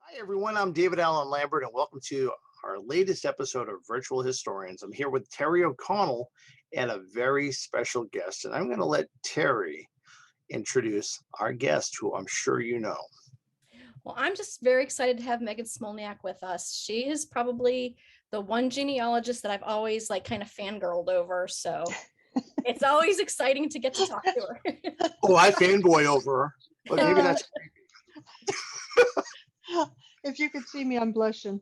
Hi, everyone. I'm David Allen Lambert, and welcome to our latest episode of Virtual Historians. I'm here with Terry O'Connell and a very special guest, and I'm going to let Terry introduce our guest, who I'm sure you know. Well, I'm just very excited to have Megan Smolenyak with us. She is probably the one genealogist that I've always kind of fangirled over. So it's always exciting to get to talk to her. Oh, I fanboy over her, but maybe that's If you could see me, I'm blushing.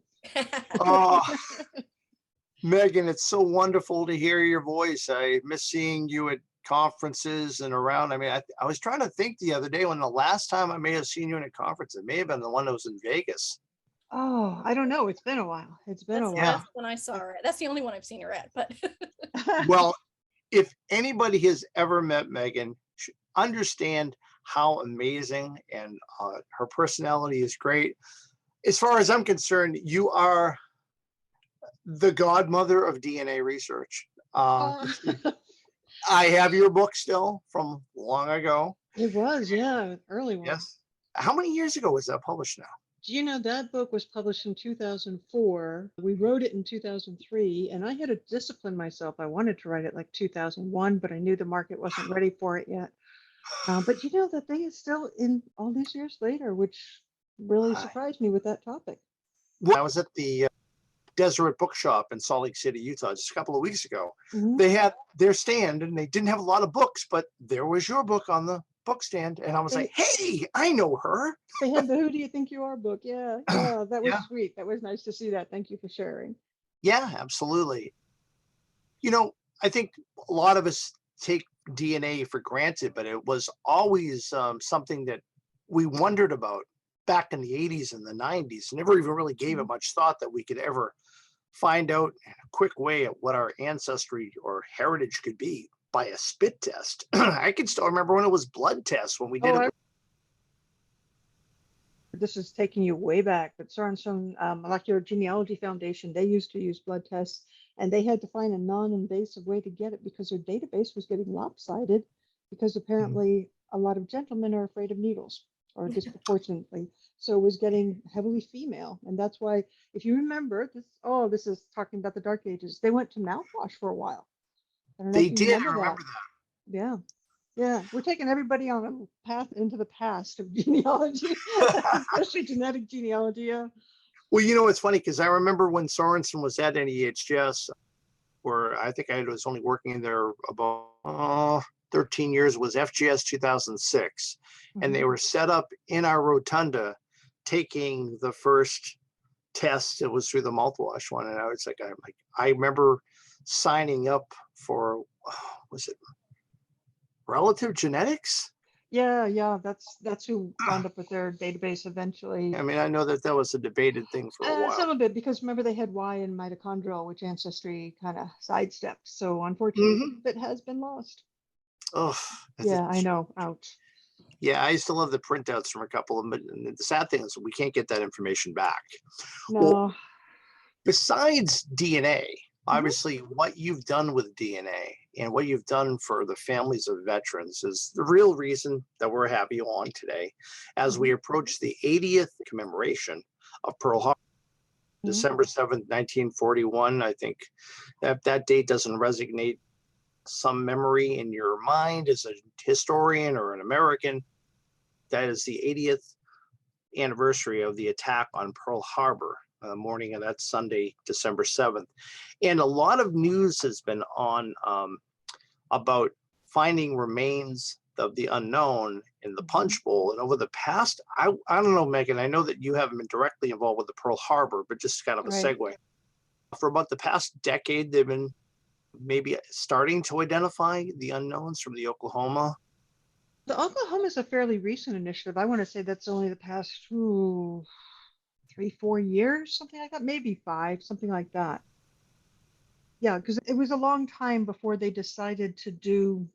oh, Megan, it's so wonderful to hear your voice. I miss seeing you at conferences and around. I mean, I was trying to think the other day when the last time I may have seen you in a conference, it may have been the one that was in Vegas. Oh, I don't know. It's been a while. That's when I saw her. That's the only one I've seen her at. But Well, if anybody has ever met Megan, understand how amazing and her personality is great. As far as I'm concerned, you are the godmother of DNA research. I have your book still from long ago. It was, yeah, early one. Yes. How many years ago was that published now? Do you know that book was published in 2004? We wrote it in 2003, and I had to discipline myself. I wanted to write it like 2001, but I knew the market wasn't ready for it yet. But you know, that thing is still in all these years later, which really surprised me with that topic. Well, I was at the Deseret Bookshop in Salt Lake City, Utah, just a couple of weeks ago. Mhm. They had their stand and they didn't have a lot of books, but there was your book on the book stand. And I was like, hey, I know her. They had the Who Do You Think You Are book. Yeah, that was sweet. That was nice to see that. Thank you for sharing. Yeah, absolutely. You know, I think a lot of us take DNA for granted, but it was always something that we wondered about back in the 80s and the 90s. Never even really gave it much thought that we could ever find out in a quick way at what our ancestry or heritage could be by a spit test. I can still remember when it was blood tests when we did it. This is taking you way back, but Sorensen Molecular Genealogy Foundation, they used to use blood tests, and they had to find a non-invasive way to get it because their database was getting lopsided because apparently a lot of gentlemen are afraid of needles, or disproportionately. So it was getting heavily female. And that's why, if you remember, this is talking about the Dark Ages, they went to mouthwash for a while. They did, I remember that. Yeah. Yeah, we're taking everybody on a path into the past of genealogy, especially genetic genealogy. Yeah. Well, you know, it's funny because I remember when Sorensen was at NEHS, where I think I was only working there about 13 years, was FGS 2006. And they were set up in our rotunda taking the first test. It was through the mouthwash one. And I was like, I remember signing up for, was it Relative Genetics? Yeah, that's who wound up with their database eventually. I mean, I know that was a debated thing for a while. Some of it, because remember they had Y in mitochondrial, which Ancestry kind of sidestepped. So unfortunately, it has been lost. Oh, yeah, I know. Ouch. Yeah, I used to love the printouts from a couple of them. And the sad thing is we can't get that information back. No. Well, besides DNA, obviously what you've done with DNA and what you've done for the families of veterans is the real reason that we're having you on today as we approach the 80th commemoration of Pearl Harbor. December 7th, 1941. I think that date doesn't resonate some memory in your mind as a historian or an American. That is the 80th anniversary of the attack on Pearl Harbor, morning of that Sunday, December 7th. And a lot of news has been on about finding remains of the unknown in the Punch Bowl. And over the past, I don't know, Megan, I know that you haven't been directly involved with the Pearl Harbor, but just kind of a segue. For about the past decade, they've been maybe starting to identify the unknowns from the Oklahoma. The Oklahoma is a fairly recent initiative. I want to say that's only the past 3-4 years, something like that, maybe 5, something like that. Yeah, because it was a long time before they decided to do,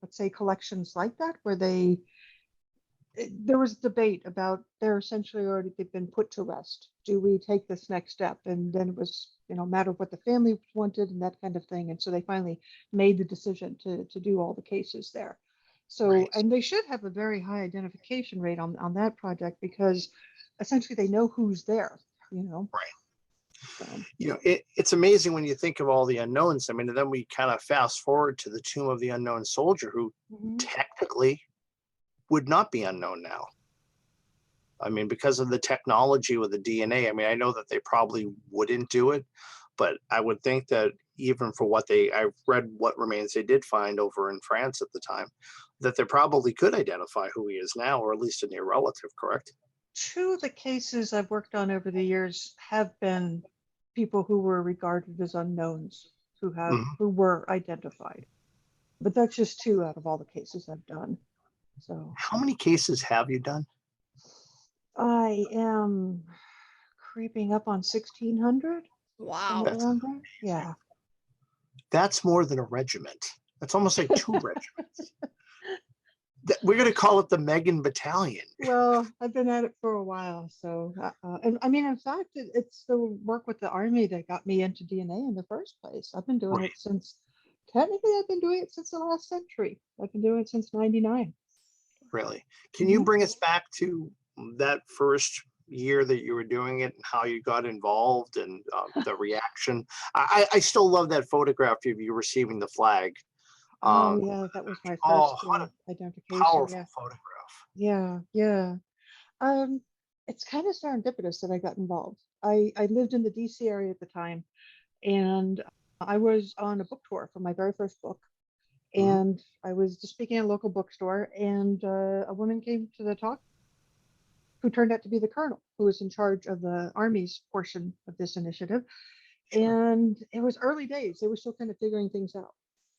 let's say, collections like that, where there was debate about they've been put to rest. Do we take this next step? And then it was, a matter of what the family wanted and that kind of thing. And so they finally made the decision to do all the cases there. So, Right. and they should have a very high identification rate on that project because essentially they know who's there, you know. So, It's amazing when you think of all the unknowns. I mean, and then we kind of fast forward to the Tomb of the Unknown Soldier, who mhm. technically would not be unknown now. I mean, because of the technology with the DNA. I mean, I know that they probably wouldn't do it, but I would think that even for I read what remains they did find over in France at the time, that they probably could identify who he is now, or at least a near relative, correct? Two of the cases I've worked on over the years have been people who were regarded as unknowns Mhm. who were identified. But that's just two out of all the cases I've done. So How many cases have you done? I am creeping up on 1600, somewhere Wow. That's around there. Yeah. that's more than a regiment. That's almost like two regiments. We're going to call it the Megan Battalion. Well, I've been at it for a while, so and I mean, in fact, it's the work with the army that got me into DNA in the first place. I've been doing Right. it since technically I've been doing it since the last century. I've been doing it since '99. Really. Can you Hmm. bring us back to that first year that you were doing it and how you got involved and the reaction? I still love that photograph of you receiving the flag. Oh Um, yeah, that was my oh, first what a identification. powerful Yeah, photograph. yeah, yeah. Um, it's kind of serendipitous that I got involved. I lived in the DC area at the time, and I was on a book tour for my very first book. Mhm. And I was just speaking at a local bookstore, and a woman came to the talk who turned out to be the colonel who was in charge of the Army's portion of this initiative. Sure. And it was early days, they were still kind of figuring things out.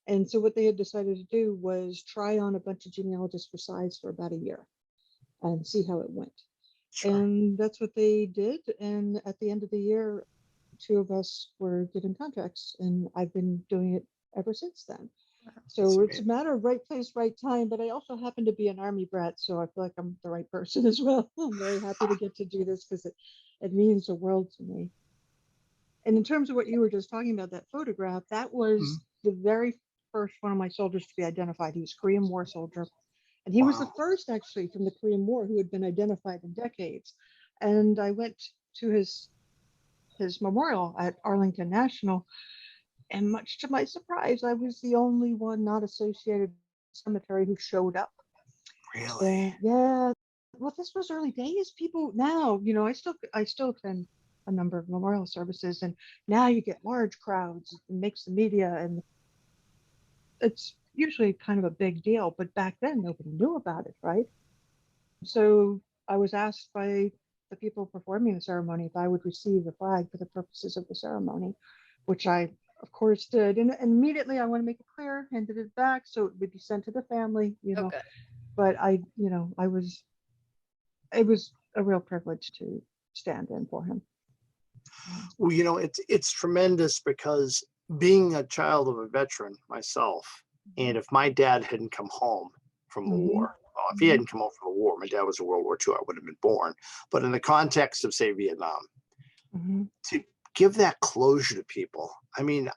And so what they had decided to do was try on a bunch of genealogists for size for about a year and see how it went. Sure. And that's what they did. And at the end of the year, two of us were given contracts, and I've been doing it ever since then. That's So it's amazing. a matter of right place, right time. But I also happen to be an army brat, so I feel like I'm the right person as well. I'm very happy to get to do this because it means the world to me. And in terms of what you were just talking about, that photograph, that Mhm. was the very first one of my soldiers to be identified. He was a Korean War soldier. And he was the Wow. first actually from the Korean War who had been identified in decades. And I went to his memorial at Arlington National, and much to my surprise, I was the only one not associated with the cemetery who showed up. Really? And yeah, well, this was early days. People now, I still attend a number of memorial services, and now you get large crowds. It makes the media, and it's usually kind of a big deal. But back then, nobody knew about it, right? So I was asked by the people performing the ceremony if I would receive the flag for the purposes of the ceremony, which I, of course, did. And immediately I want to make it clear, handed it back so it would be sent to the family, Oh, good. But it was a real privilege to stand in for him. Well, it's tremendous because being a child of a veteran myself, and if my dad hadn't come home from the Mm-hmm. war, well, if he Mm-hmm. hadn't come home from the war, my dad was in World War II, I would have been born. But in the context of, say, Vietnam, Mm-hmm. to give that closure to people, I mean,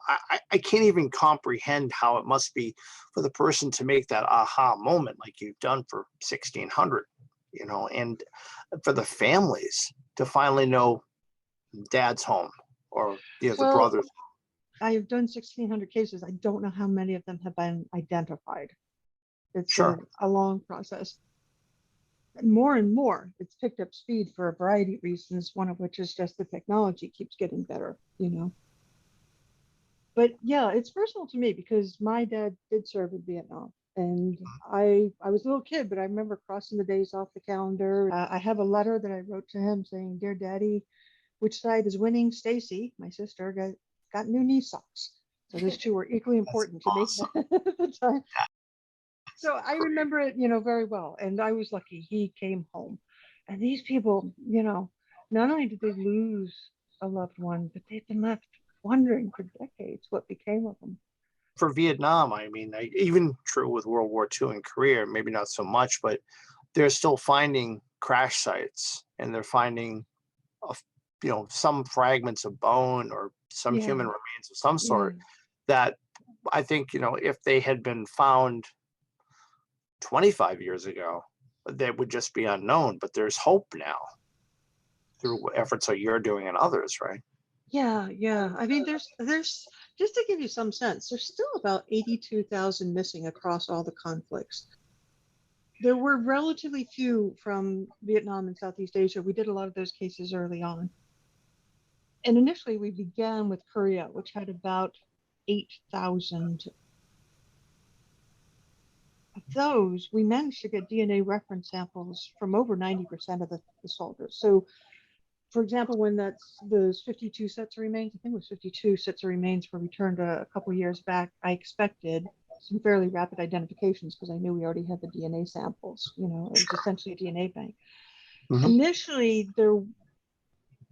I can't even comprehend how it must be for the person to make that aha moment like you've done for 1600, and for the families to finally know dad's home, or the Well, brothers. I've done 1,600 cases. I don't know how many of them have been identified. It's Sure. a long process. More and more, it's picked up speed for a variety of reasons, one of which is just the technology keeps getting better. But yeah, it's personal to me because my dad did serve in Vietnam. And I was a little kid, but I remember crossing the days off the calendar. I have a letter that I wrote to him saying, "Dear Daddy, which side is winning?" Stacy, my sister, got new knee socks. So those two were equally That's important to me awesome. at the time. So That's I great. remember it, very well. And I was lucky he came home. And these people, not only did they lose a loved one, but they've been left wondering for decades what became of them. For Vietnam, I mean, even true with World War II and Korea, maybe not so much, but they're still finding crash sites, and they're finding, a, some fragments of bone or some human Yeah, remains of some yeah. sort that I think, if they had been found 25 years ago that would just be unknown. But there's hope now through efforts that you're doing and others, right? Yeah, yeah. I mean, there's just to give you some sense, there's still about 82,000 missing across all the conflicts. There were relatively few from Vietnam and Southeast Asia. We did a lot of those cases early on. And initially, we began with Korea, which had about 8,000. Of those, we managed to get DNA reference samples from over 90% of the soldiers. So, for example, when those 52 sets of remains, I think it was 52 sets of remains were returned a couple years back, I expected some fairly rapid identifications because I knew we already had the DNA samples. It was Sure. essentially a DNA bank. Mhm. Initially, there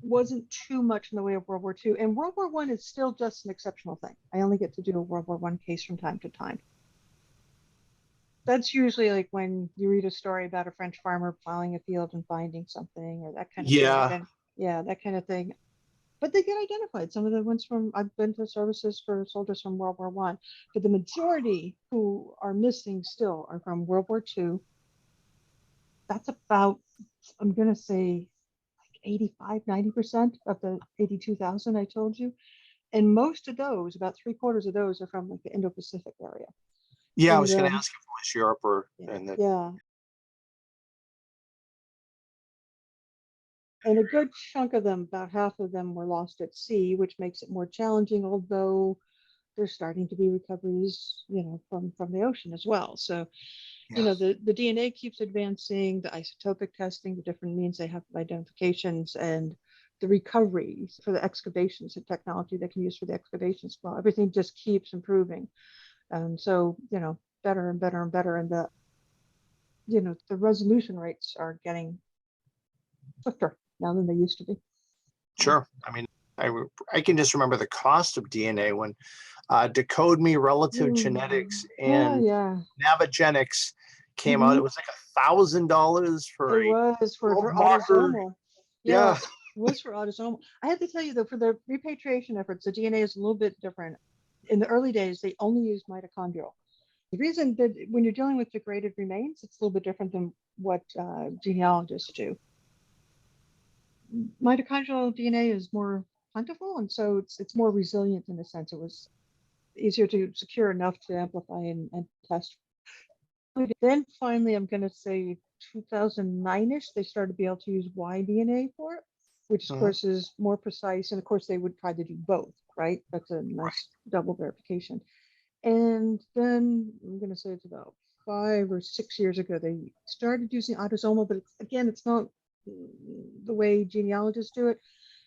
wasn't too much in the way of World War II, and World War I is still just an exceptional thing. I only get to do a World War I case from time to time. That's usually like when you read a story about a French farmer plowing a field and finding something or that kind of Yeah. thing. Yeah, that kind of thing. But they get identified. Some of the ones I've been to services for soldiers from World War I, but the majority who are missing still are from World War II. That's about, I'm going to say, like 85, 90% of the 82,000 I told you. And most of those, about 3/4 of those, are from like the Indo-Pacific area. Yeah, I And was going to ask if it was Europe or yeah. And a good chunk of them, about half of them, were lost at sea, which makes it more challenging, although there's starting to be recoveries, from the ocean as well. So, yeah. the DNA keeps advancing, the isotopic testing, the different means they have of identifications, and the recoveries for the excavations, the technology they can use for the excavations. Well, everything just keeps improving. And so, better and better and better. And the resolution rates are getting swifter now than they used to be. Sure. I mean, I can just remember the cost of DNA when Decode Me Relative Genetics Yeah, and yeah. Navigenics came out. Mhm. It was like $1,000 for It a was for world marker. autosomal. Yeah, Yeah. it was for autosomal. I have to tell you though, for the repatriation efforts, the DNA is a little bit different. In the early days, they only used mitochondrial. The reason that when you're dealing with degraded remains, it's a little bit different than what genealogists do. Mitochondrial DNA is more plentiful, and so it's more resilient in a sense. It was easier to secure enough to amplify and test. Then finally, I'm going to say 2009-ish, they started to be able to use Y-DNA for it, which of Mhm. course is more precise. And of course, they would try to do both, right? That's a nice double verification. And then I'm going to say it's about 5 or 6 years ago, they started using autosomal, but again, it's not the way genealogists do it.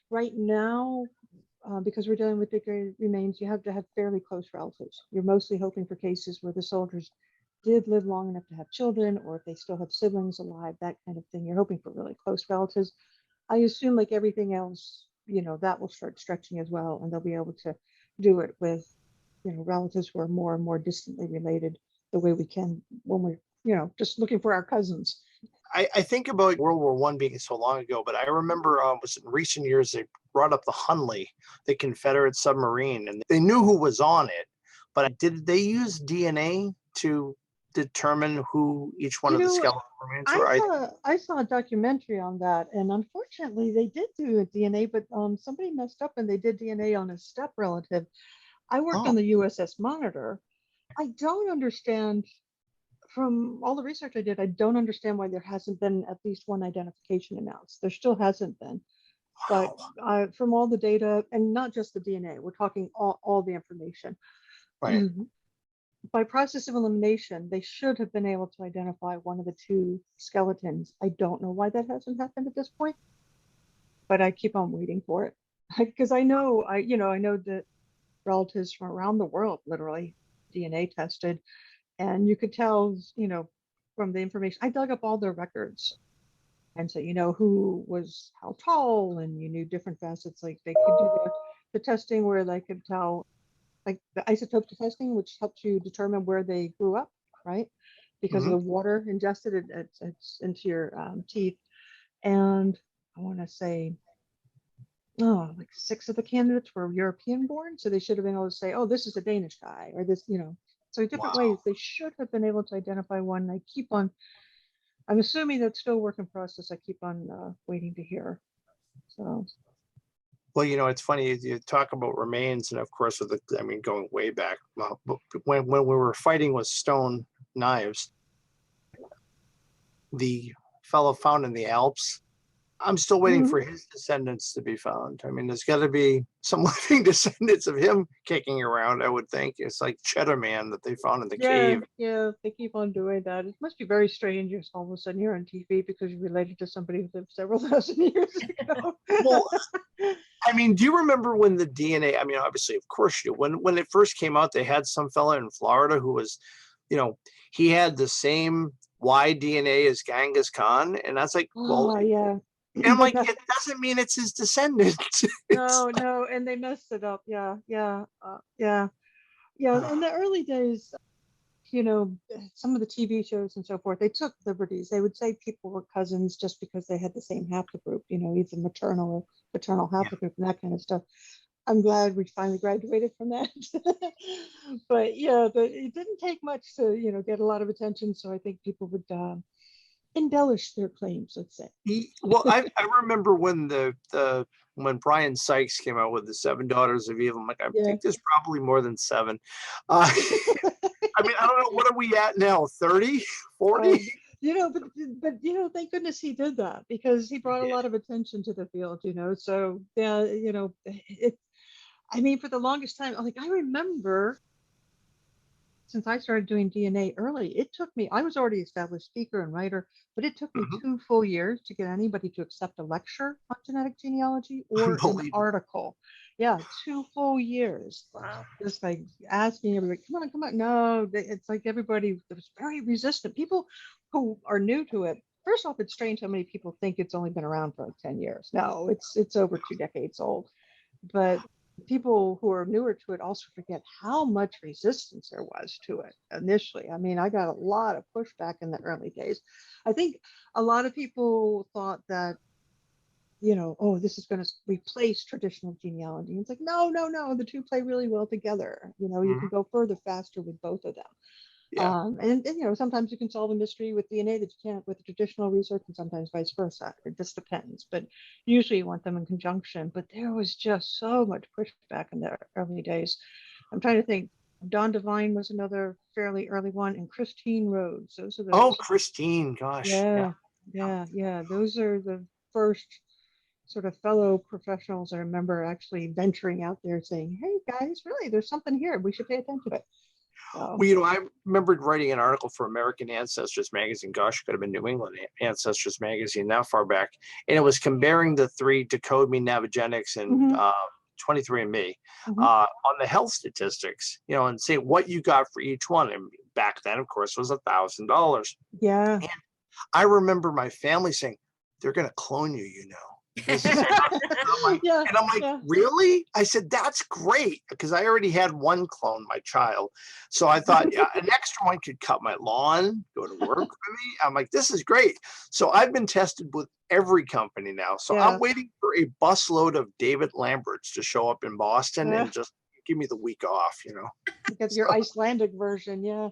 Right now, because we're dealing with degraded remains, you have to have fairly close relatives. You're mostly hoping for cases where the soldiers did live long enough to have children, or if they still have siblings alive, that kind of thing. You're hoping for really close relatives. I assume, like everything else, that will start stretching as well, and they'll be able to do it with, relatives who are more and more distantly related, the way we can when we're, just looking for our cousins. I think about World War I being so long ago, but I remember was in recent years they brought up the Hunley, the Confederate submarine, and they knew who was on it. But did they use DNA to determine who each one You of the know, skeletal remains I were? saw I saw a documentary on that, and unfortunately, they did do DNA, but somebody messed up and they did DNA on a step relative. I worked Oh, on the USS Monitor. I don't understand, from all the research I did, I don't understand why there hasn't been at least one identification announced. There still hasn't been. But wow. from all the data, and not just the DNA, we're talking all the information. Right. By process of elimination, they should have been able to identify one of the two skeletons. I don't know why that hasn't happened at this point, but I keep on waiting for it because I know that relatives from around the world literally DNA tested, and you could tell, from the information. I dug up all their records, and so who was how tall, and you knew different facets. Like they could do the testing where they could tell, like the isotope testing, which helps you determine where they grew up, right? Because of Hmm. the water ingested it's into your teeth. And I want to say, like 6 of the candidates were European born, so they should have been able to say, oh, this is a Danish guy, or this, So different Wow. ways they should have been able to identify one. I keep on, I'm assuming that's still a work in process. I keep on waiting to hear. So Well, it's funny, you talk about remains, and of course, with the, I mean, going way back, well, when we were fighting with stone knives, the fellow found in the Alps, I'm still waiting mhm. for his descendants to be found. I mean, there's got to be some living descendants of him kicking around, I would think. It's like Cheddar Man that they found in the Yeah, cave. yeah, they keep on doing that. It must be very strange if all of a sudden you're on TV because you're related to somebody who lived several thousand years ago. Well, I mean, do you remember when the DNA, I mean, obviously, of course you do. When it first came out, they had some fella in Florida who was, he had the same Y DNA as Genghis Khan. And that's like, well, Oh, yeah. and I'm They like, messed, it doesn't mean it's his descendant. It's no, no, and they messed it up. Yeah, yeah, yeah, yeah. In the early days, you know, some of the TV shows and so forth, they took liberties. They would say people were cousins just because they had the same haplogroup, either maternal or paternal yeah. haplogroup and that kind of stuff. I'm glad we finally graduated from that. But yeah, it didn't take much to, get a lot of attention. So I think people would embellish their claims, let's say. Well, I remember when when Brian Sykes came out with the Seven Daughters of Evil. I'm like, I Yeah. think there's probably more than seven. I mean, I don't know, what are we at now? 30, 40? Thank goodness he did that because he brought a Yeah. lot of attention to the field, So yeah, I mean, for the longest time, like I remember since I started doing DNA early, it took me, I was already established speaker and writer, but it took me Mhm. 2 full years to get anybody to accept a lecture on genetic genealogy or an Unbelievable. article. Yeah, 2 full years. Wow. Just like asking everybody, come on, come on. No, it's like everybody was very resistant. People who are new to it. First off, it's strange how many people think it's only been around for like 10 years. No, it's over 2 decades old. But people who are newer to it also forget how much resistance there was to it initially. I mean, I got a lot of pushback in the early days. I think a lot of people thought that, oh, this is going to replace traditional genealogy. It's like, no, no, no, the two play really well together. You can Mhm. go further faster with both of them. Yeah. And sometimes you can solve a mystery with DNA that you can't with traditional research, and sometimes vice versa. It just depends. But usually you want them in conjunction. But there was just so much pushback in the early days. I'm trying to think. Dawn Devine was another fairly early one, and Christine Rhodes. Those are Oh, those. Christine, gosh. Yeah. Yeah, yeah, yeah. Those are the first sort of fellow professionals I remember actually venturing out there saying, "Hey guys, really, there's something here. We should pay attention to it." So, Well, I remembered writing an article for American Ancestors magazine. Gosh, it could have been New England Ancestors magazine that far back. And it was comparing the three Decode Me, Navigenics, and mhm, 23andMe mhm. on the health statistics, and say what you got for each one. And back then, of course, was $1,000. Yeah. And I remember my family saying, they're going to clone you. This is Yeah, and I'm like, yeah. really? I said, that's great, because I already had one clone, my child. So I thought, yeah, an extra one could cut my lawn, go to work for me. I'm like, this is great. So I've been tested with every company now. So I'm Yeah. waiting for a busload of David Lamberts to show up in Boston and just give me the week off. You get So, your Icelandic version. Yeah.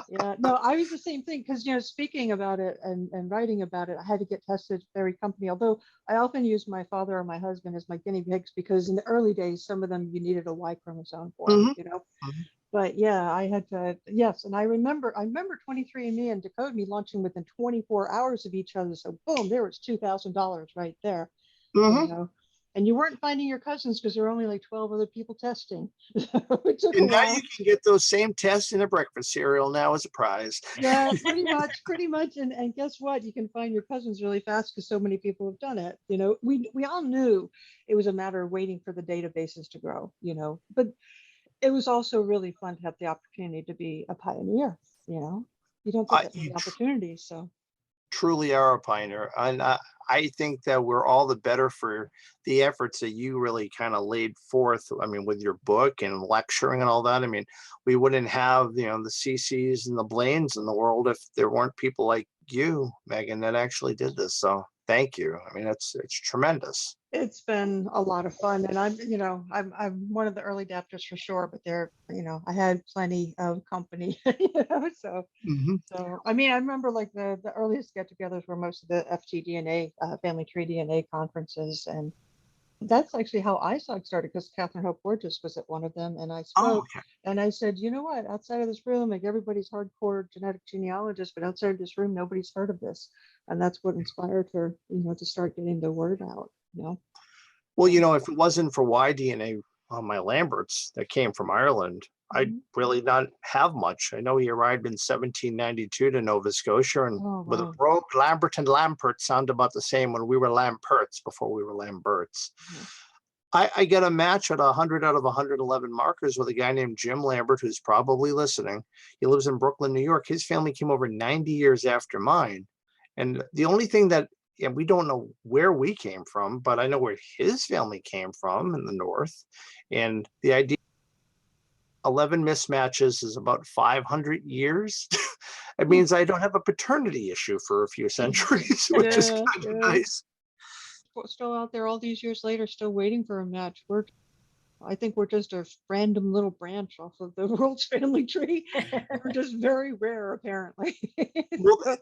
Yeah. No, I was the same thing because, speaking about it and writing about it, I had to get tested for every company. Although I often use my father or my husband as my guinea pigs because in the early days, some of them you needed a Y chromosome for, mhm, you know. mhm. But yeah, I had to, yes. And I remember 23andMe and Decode Me launching within 24 hours of each other. So boom, there was $2,000 right there, you Mhm. know. And you weren't finding your cousins because there were only like 12 other people testing. It took a And now you while. can get those same tests in a breakfast cereal now as a prize. Yeah, pretty much, pretty much. And guess what? You can find your cousins really fast because so many people have done it. We all knew it was a matter of waiting for the databases to grow, but it was also really fun to have the opportunity to be a pioneer, you know. You don't get that You many opportunities. So truly are a pioneer. And I think that we're all the better for the efforts that you really kind of laid forth. I mean, with your book and lecturing and all that. I mean, we wouldn't have, the CCs and the Blaines in the world if there weren't people like you, Megan, that actually did this. So thank you. I mean, it's tremendous. It's been a lot of fun, and I'm one of the early adapters for sure, but I had plenty of company, so Hmm. I mean, I remember like the earliest get-togethers were most of the FTDNA, Family Tree DNA conferences, and that's actually how ISOG started, because Catherine Hope Borges was at one of them, and I Oh, spoke, and I said, you know what, outside of this room, like everybody's hardcore genetic genealogist, but outside of this room, nobody's heard of this, and that's what inspired her, to start getting the word out. well, So, if it wasn't for Y-DNA on my Lamberts that came from Ireland, I'd mhm. really not have much. I know he arrived in 1792 to Nova Scotia, and Oh with a wow. brogue, Lambert and Lampert sound about the same when we were Lamperts before we were Lamberts. Yeah. I get a match at 100 out of 111 markers with a guy named Jim Lambert, who's probably listening. He lives in Brooklyn, New York. His family came over 90 years after mine. And the only thing that, and we don't know where we came from, but I know where his family came from in the North. And the idea 11 mismatches is about 500 years. It means I don't have a paternity issue for a few centuries, which is Yeah, kind of yeah. nice. Still out there all these years later, still waiting for a match. I think we're just a random little branch off of the world's family tree. We're just very rare, apparently. Well,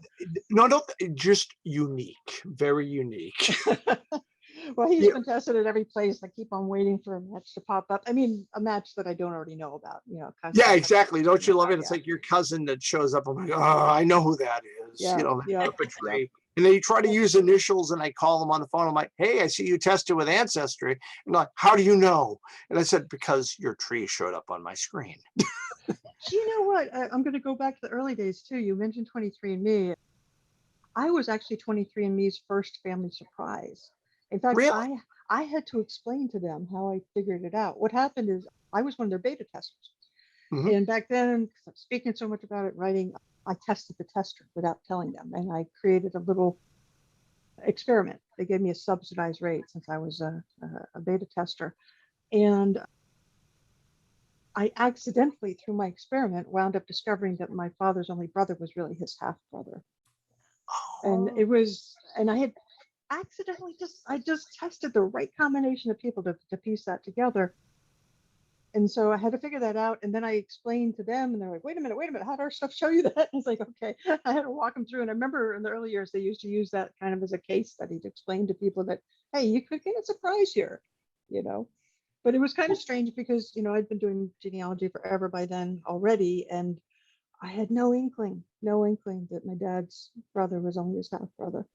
no, just unique, very unique. Well, he's Yeah, been tested at every place. I keep on waiting for a match to pop up. I mean, a match that I don't already know about, yeah, cousin. exactly. Don't you love it? It's Yeah, like your cousin that shows up. I'm like, oh, I know who that is. yeah, They yeah, put up a yeah. tree. And then you try to use initials, and I call them on the phone. I'm like, hey, I see you tested with Ancestry. And like, how do you know? And I said, because your tree showed up on my screen. Do you know what? I'm going to go back to the early days too. You mentioned 23andMe. I was actually 23andMe's first family surprise. In fact, Really? I had to explain to them how I figured it out. What happened is I was one of their beta testers. Hmm. And back then, 'cause I'm speaking so much about it, writing, I tested the tester without telling them. And I created a little experiment. They gave me a subsidized rate since I was a beta tester. And I accidentally, through my experiment, wound up discovering that my father's only brother was really his half brother. And Oh, and I had I just tested the right combination of people to piece that together. And so I had to figure that out. And then I explained to them, and they're like, wait a minute, how did our stuff show you that? And it's like, okay, I had to walk them through. And I remember in the early years, they used to use that kind of as a case study to explain to people that, hey, you could get a surprise here, you know. But it was kind of strange because, I'd been doing genealogy forever by then already. And I had no inkling that my dad's brother was only his half brother.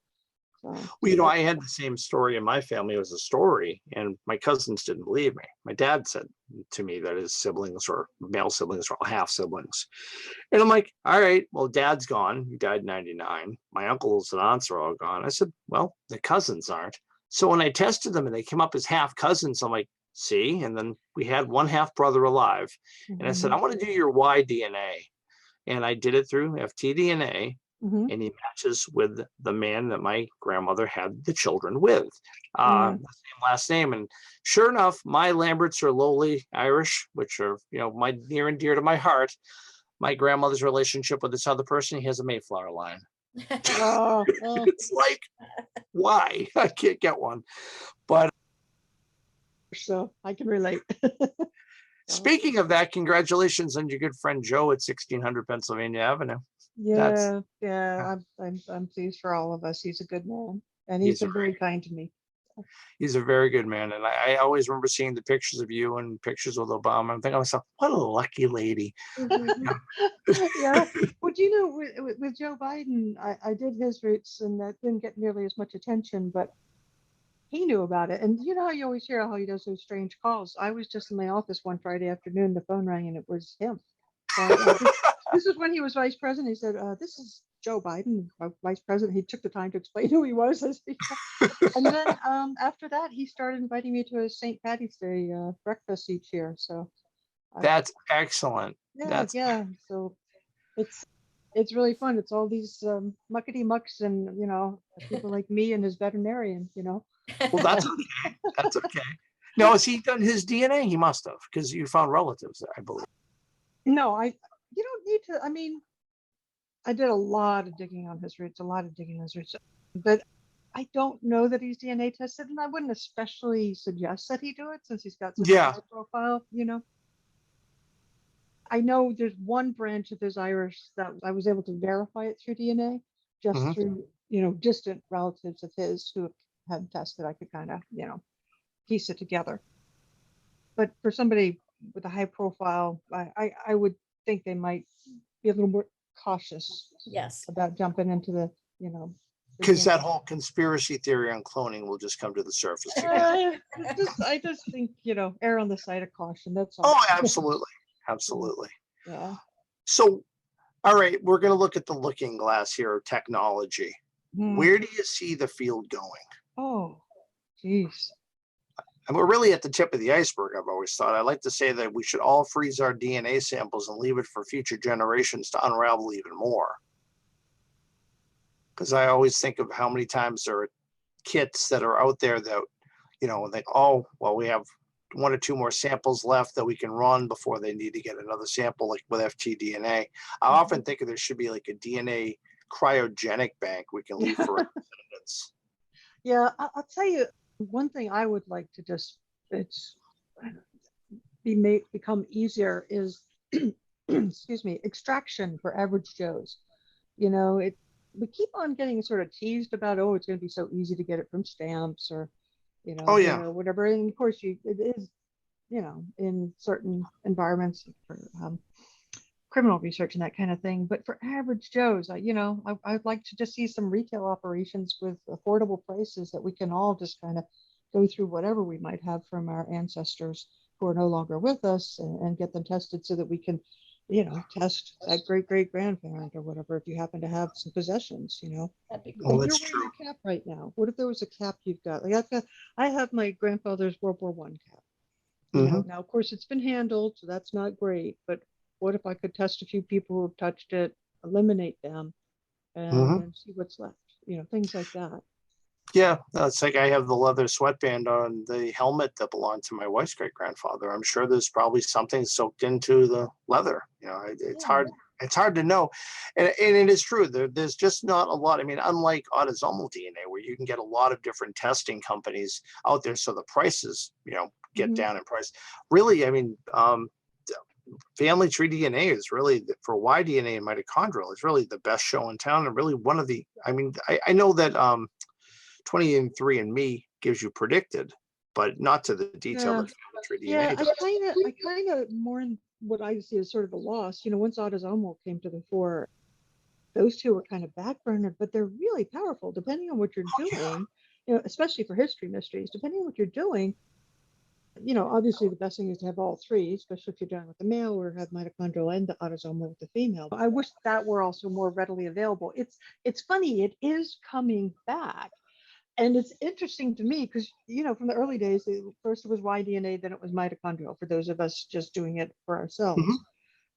So Well, that, I had the same story in my family. It was a story, and my cousins didn't believe me. My dad said to me that his siblings or male siblings were all half siblings. And I'm like, all right, well, dad's gone. He died in 99. My uncles and aunts are all gone. I said, well, the cousins aren't. So when I tested them and they came up as half cousins, I'm like, see? And then we had one half brother alive. And I said, mhm, I want to do your Y DNA. And I did it through FTDNA, mhm, and he matches with the man that my grandmother had the children with, yeah. the same last name. And sure enough, my Lamberts are lowly Irish, which are, my near and dear to my heart. My grandmother's relationship with this other person, he has a Mayflower line. Oh, It's like, why? I can't get one. But so I can relate. So, speaking of that, congratulations on your good friend Joe at 1600 Pennsylvania Avenue. That's, yeah, I'm pleased for all of us. He's a good man, and he's he's a been very kind to me. he's a very good man. And I always remember seeing the pictures of you and pictures with Obama. I'm thinking to myself, what a lucky lady. Yeah. Well, do you know, with Joe Biden, I did his roots, and that didn't get nearly as much attention, but he knew about it. And you know how you always hear how he does those strange calls. I was just in my office one Friday afternoon, the phone rang, and it was him. So this is when he was vice president. He said, "This is Joe Biden, vice president." He took the time to explain who he was. And then after that, he started inviting me to a St. Patty's Day breakfast each year. So That's excellent. yeah, That's yeah. So it's it's really fun. It's all these muckety mucks, and people like me and his veterinarian. well, that's okay. That's okay. Now, has he done his DNA? He must have, because you found relatives, I believe. No, you don't need to. I mean, I did a lot of digging on his roots, but I don't know that he's DNA tested, and I wouldn't especially suggest that he do it since he's got such a Yeah. high profile, you know. I know there's one branch of his Irish that I was able to verify it through DNA, just Hmm. through, you know, distant relatives of his who had tested. I could kind of, you know, piece it together. But for somebody with a high profile, I would think they might be a little more cautious Yes. about jumping into the, you know, the Because that DNA. whole conspiracy theory on cloning will just come to the surface again. I just think, you know, err on the side of caution. That's all. Oh, absolutely. Absolutely. Yeah. So, all right, we're going to look at the looking glass here of technology. Hmm. Where do you see the field going? Oh, geez. And we're really at the tip of the iceberg, I've always thought. I like to say that we should all freeze our DNA samples and leave it for future generations to unravel even more. Because I always think of how many times there are kits that are out there that, you know, they, oh, well, we have 1 or 2 more samples left that we can run before they need to get another sample, like with ftDNA. I often think there should be like a DNA cryogenic bank we can leave for our descendants. Yeah, I'll tell you one thing I would like to just it's become easier is excuse me, extraction for average Joes. You know, it we keep on getting sort of teased about, oh, it's going to be so easy to get it from stamps or, you know, Oh, here yeah. or whatever. And of course, it is, you know, in certain environments for criminal research and that kind of thing. But for average Joes, you know, I'd like to just see some retail operations with affordable prices that we can all just kind of go through whatever we might have from our ancestors who are no longer with us and get them tested so that we can, you know, test that great great grandparent or whatever if you happen to have some possessions, you know. That'd be Oh, cool. You're that's wearing true. a cap right now. What if there was a cap you've got? Like I have my grandfather's World War I cap. You Hmm. know, now of course it's been handled, so that's not great. But what if I could test a few people who've touched it, eliminate them, and Hmm. then see what's left? You know, things like that. Yeah, it's like I have the leather sweatband on the helmet that belonged to my wife's great grandfather. I'm sure there's probably something soaked into the leather. You know, it's Yeah. hard. It's hard to know, and it is true. There's just not a lot. I mean, unlike autosomal DNA, where you can get a lot of different testing companies out there, so the prices, you know, get Hmm. down in price. Really, I mean, family tree DNA is really for Y-DNA and mitochondrial is really the best show in town, and really one of the. I mean, I know that 23andMe gives you predicted, but not to the detail Yeah. that family tree Yeah. DNA does. I kind of mourn what I see as sort of a loss. You know, once autosomal came to the fore, those two were kind of backburnered, but they're really powerful depending on what you're Oh, yeah. doing. You know, especially for history mysteries, depending on what you're doing. You know, obviously the best thing is to have all three, especially if you're dealing with the male or have mitochondrial and the autosomal with the female. I wish that were also more readily available. It's funny, it is coming back. And it's interesting to me because, you know, from the early days, first it was Y-DNA, then it was mitochondrial for those of us just doing it for ourselves. Mhm.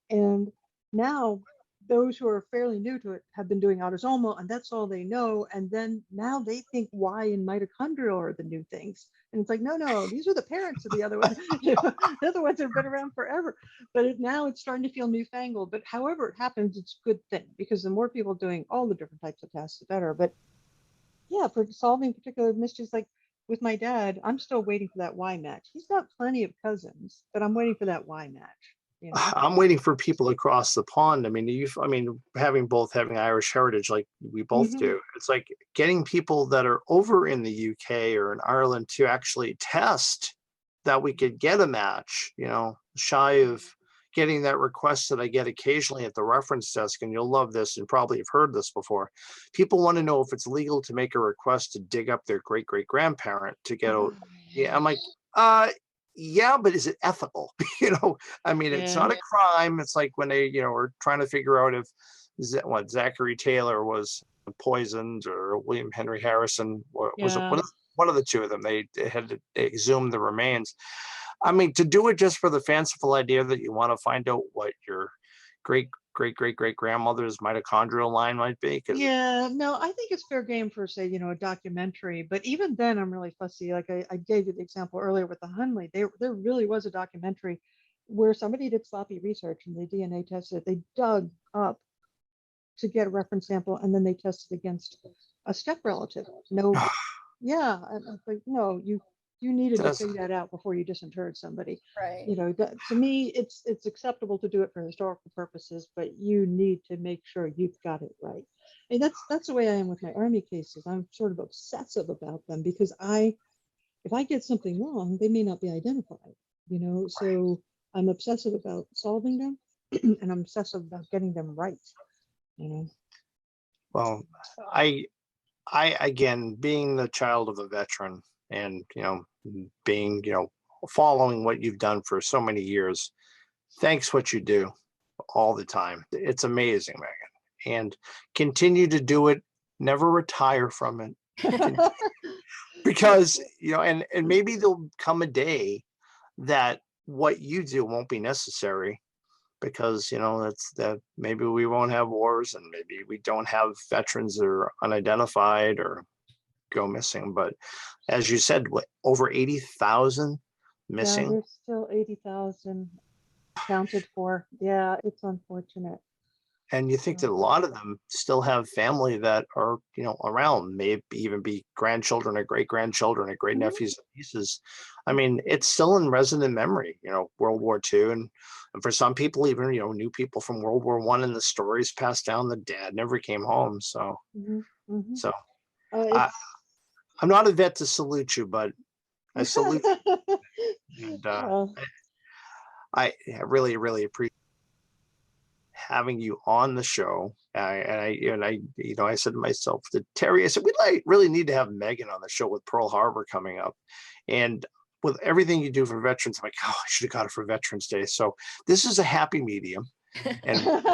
And now those who are fairly new to it have been doing autosomal, and that's all they know. And then now they think Y and mitochondrial are the new things. And it's like, no, no, these are the parents of the other ones. You know, the other ones have been around forever. But now it's starting to feel newfangled. But however it happens, it's a good thing because the more people doing all the different types of tests, the better. But yeah, for solving particular mysteries, like with my dad, I'm still waiting for that Y match. He's got plenty of cousins, but I'm waiting for that Y match, you know? I'm waiting for people across the pond. I mean, I mean, having Irish heritage like we both Hmm. do, it's like getting people that are over in the UK or in Ireland to actually test that we could get a match, you know, shy of getting that request that I get occasionally at the reference desk. And you'll love this and probably have heard this before. People want to know if it's legal to make a request to dig up their great great grandparent to get a, Oh, yeah, yeah. I'm like, uh, yeah, but is it ethical? You know, I mean, it's Yeah. not a crime. It's like when they, you know, were trying to figure out if what Zachary Taylor was poisoned or William Henry Harrison, or was it Yeah. one of the two of them? They had to exhume the remains. I mean, to do it just for the fanciful idea that you want to find out what your great great great great grandmother's mitochondrial line might be, because Yeah. No, I think it's fair game for, say, you know, a documentary. But even then, I'm really fussy. Like I gave you the example earlier with the Hunley. There really was a documentary where somebody did sloppy research and they DNA tested. They dug up to get a reference sample, and then they test it against a step relative. No, yeah, I'm like, no, you needed to That's figure that out before you disinterred somebody. Right. You know, that, to me, it's acceptable to do it for historical purposes, but you need to make sure you've got it right. And that's the way I am with my Army cases. I'm sort of obsessive about them because if I get something wrong, they may not be identified. You know, so I'm obsessive about solving them, and I'm obsessive about getting them right. You know. well, I again, being the child of a veteran, and being following what you've done for so many years. Thanks what you do all the time. It's amazing, Megan, and continue to do it. Never retire from it. Because and maybe there'll come a day that what you do won't be necessary, because that's that maybe we won't have wars, and maybe we don't have veterans that are unidentified or go missing. But as you said, what, over 80,000 Yeah, missing? there's still 80,000 accounted for. Yeah, it's unfortunate. And you think that a lot of them still have family that are around, maybe even be grandchildren or great grandchildren or great nephews and nieces. I mean, it's still in resident memory, World War II, and for some people even new people from World War I, and the stories passed down. The dad never came home, so so I, It's I'm not a vet to salute you, but I salute you. And well, I really, really appreciate having you on the show. I said to myself, to Terry, I said, we really need to have Megan on the show with Pearl Harbor coming up. And with everything you do for veterans, I'm like, oh, I should have got it for Veterans Day. So this is a happy medium, and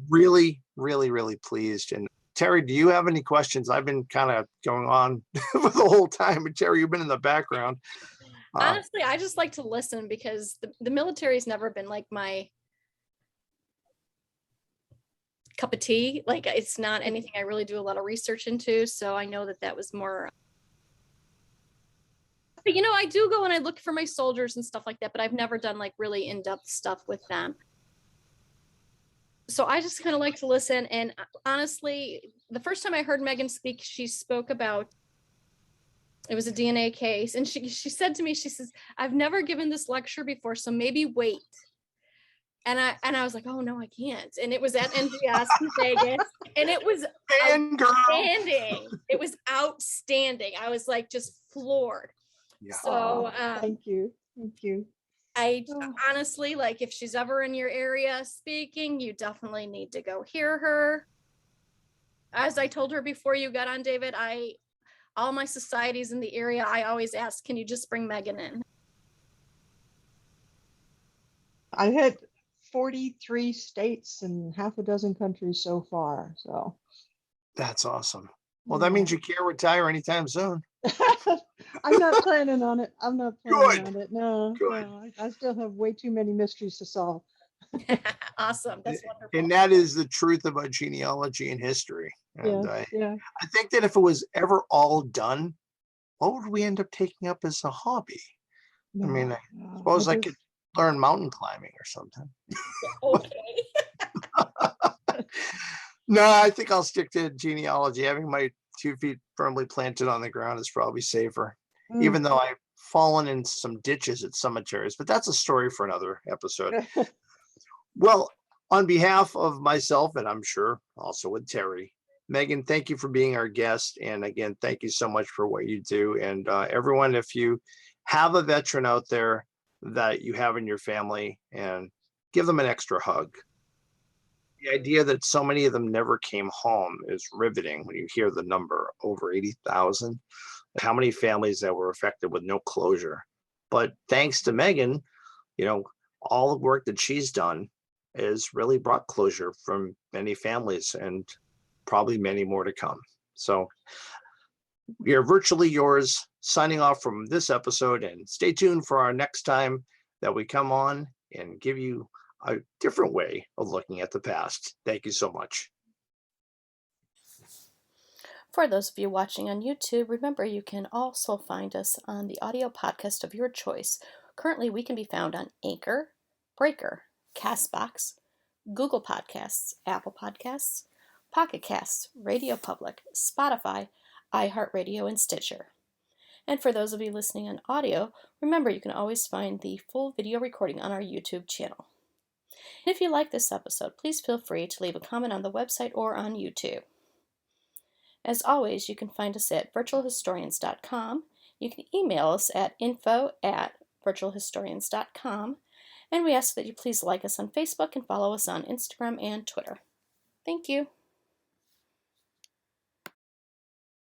really, really, really pleased. And Terry, do you have any questions? I've been kind of going on for the whole time, and Terry, you've been in the background. Honestly, I just like to listen because the military's never been like my cup of tea. Like, it's not anything I really do a lot of research into. So I know that was more. But I do go and I look for my soldiers and stuff like that, but I've never done like really in-depth stuff with them. So I just kind of like to listen. And honestly, the first time I heard Megan speak, she spoke about, it was a DNA case. And she said to me, she says, I've never given this lecture before, so maybe wait. And I was like, oh no, I can't. And it was at NGS in Vegas, and it was outstanding. It was outstanding. I was like just floored. Yeah. So thank you. I honestly, like, if she's ever in your area speaking, you definitely need to go hear her. As I told her before you got on, David, all my societies in the area, I always ask, can you just bring Megan in? I've hit 43 states and half a dozen countries so far. So that's awesome. Well, that means you can't retire anytime soon. I'm not planning on it. No, I still have way too many mysteries to solve. Awesome. That's wonderful. And that is the truth about genealogy and history. And I think that if it was ever all done, what would we end up taking up as a hobby? I mean, I suppose I could learn mountain climbing or something. Okay. No, I think I'll stick to genealogy. Having my 2 feet firmly planted on the ground is probably safer, even though I've fallen in some ditches at cemeteries, but that's a story for another episode. Well, on behalf of myself, and I'm sure also with Terry, Megan, thank you for being our guest. And again, thank you so much for what you do. And everyone, if you have a veteran out there that you have in your family, and give them an extra hug. The idea that so many of them never came home is riveting when you hear the number over 80,000. How many families that were affected with no closure. But thanks to Megan, all the work that she's done has really brought closure from many families, and probably many more to come. So we are virtually yours, signing off from this episode, and stay tuned for our next time that we come on and give you a different way of looking at the past. Thank you so much. For those of you watching on YouTube, remember you can also find us on the audio podcast of your choice. Currently, we can be found on Anchor, Breaker, Castbox, Google Podcasts, Apple Podcasts, Pocket Casts, Radio Public, Spotify, iHeartRadio, and Stitcher. And for those of you listening on audio, remember you can always find the full video recording on our YouTube channel. And if you like this episode, please feel free to leave a comment on the website or on YouTube. As always, you can find us at virtualhistorians.com. You can email us at info@virtualhistorians.com. And we ask that you please like us on Facebook and follow us on Instagram and Twitter. Thank you.